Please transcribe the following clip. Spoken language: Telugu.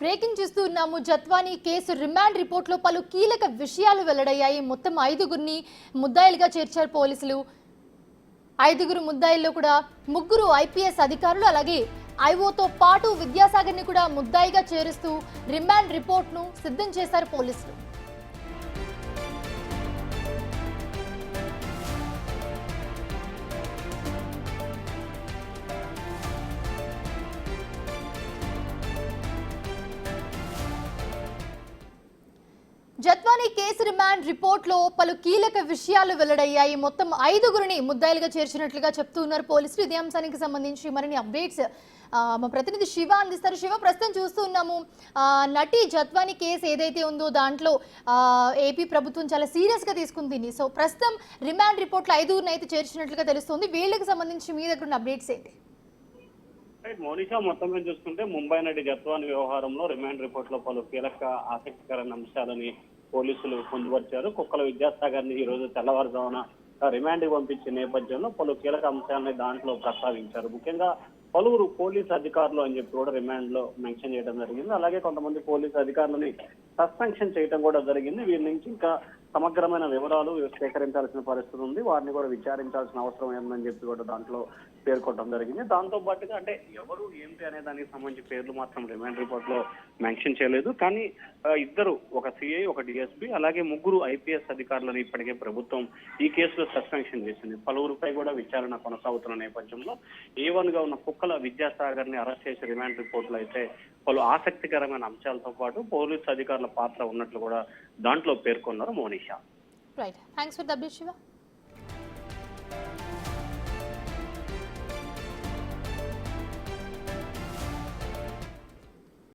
బ్రేకింగ్ చూస్తూ ఉన్నాము. జత్వానీ కేసు రిమాండ్ రిపోర్ట్లో పలు కీలక విషయాలు వెల్లడయ్యాయి. మొత్తం 5గురిని ముద్దాయిలుగా చేర్చారు పోలీసులు. 5గురు ముద్దాయిల్లో కూడా 3 ఐపీఎస్ అధికారులు, అలాగే ఐఓతో పాటు విద్యాసాగర్ని కూడా ముద్దాయిగా చేరుస్తూ రిమాండ్ రిపోర్ట్ను సిద్ధం చేశారు పోలీసులు. జత్వానీ కేసు రిమాండ్ రిపోర్ట్లో పలు కీలక విషయాలు వెల్లడయ్యాయి. మొత్తం 5గురిని ముద్దాయిలుగా చేర్చినట్లుగా చెప్తూ ఉన్నారు పోలీసులు. ఇదే అంశానికి సంబంధించి మరిన్ని అప్డేట్స్ మా ప్రతినిధి శివ అందిస్తారు. శివ, ప్రస్తుతం చూస్తూ ఉన్నాము నటి జత్వానీ కేసు ఏదైతే ఉందో దాంట్లో ఏపీ ప్రభుత్వం చాలా సీరియస్గా తీసుకుంది దీన్ని. సో ప్రస్తుతం రిమాండ్ రిపోర్ట్లో 5గురిని అయితే చేర్చినట్లుగా తెలుస్తుంది. వీళ్ళకి సంబంధించి మీ దగ్గర ఉన్న అప్డేట్స్ ఏంటి? మోనిషా, మొత్తం మీద చూసుకుంటే ముంబై నటి జత్వానీ వ్యవహారంలో రిమాండ్ రిపోర్ట్ లో పలు కీలక ఆసక్తికరమైన అంశాలని పోలీసులు పొందుపరిచారు. కుక్కల విద్యాసాగర్ ని ఈ రోజు తెల్లవారుజామున రిమాండ్ పంపించే నేపథ్యంలో పలు కీలక అంశాలని దాంట్లో ప్రస్తావించారు. ముఖ్యంగా పలువురు పోలీసు అధికారులు అని చెప్పి కూడా రిమాండ్ లో మెన్షన్ చేయడం జరిగింది. అలాగే కొంతమంది పోలీసు అధికారులని సస్పెన్షన్ చేయడం కూడా జరిగింది. వీరి నుంచి ఇంకా సమగ్రమైన వివరాలు సేకరించాల్సిన పరిస్థితి ఉంది. వారిని కూడా విచారించాల్సిన అవసరం ఏముందని చెప్పి కూడా దాంట్లో పేర్కొనడం జరిగింది. దాంతో పాటుగా అంటే ఎవరు ఏంటి అనే దానికి సంబంధించి పేర్లు మాత్రం రిమాండ్ రిపోర్ట్ లో మెన్షన్ చేయలేదు. కానీ ఇద్దరు, ఒక సిఐ, ఒక డిఎస్పీ, అలాగే 3 ఐపీఎస్ అధికారులను ఇప్పటికే ప్రభుత్వం ఈ కేసులో సస్పెన్షన్ చేసింది. పలువురిపై కూడా విచారణ కొనసాగుతున్న నేపథ్యంలో A1 గా ఉన్న కుక్కల విద్యాసాగర్ ని అరెస్ట్ చేసి రిమాండ్ రిపోర్ట్ లో అయితే పలు ఆసక్తికరమైన అంశాలతో పాటు పోలీసు అధికారుల పాత్ర ఉన్నట్లు కూడా దాంట్లో పేర్కొన్నారు. Monisha. Right, thanks for the update Shiva.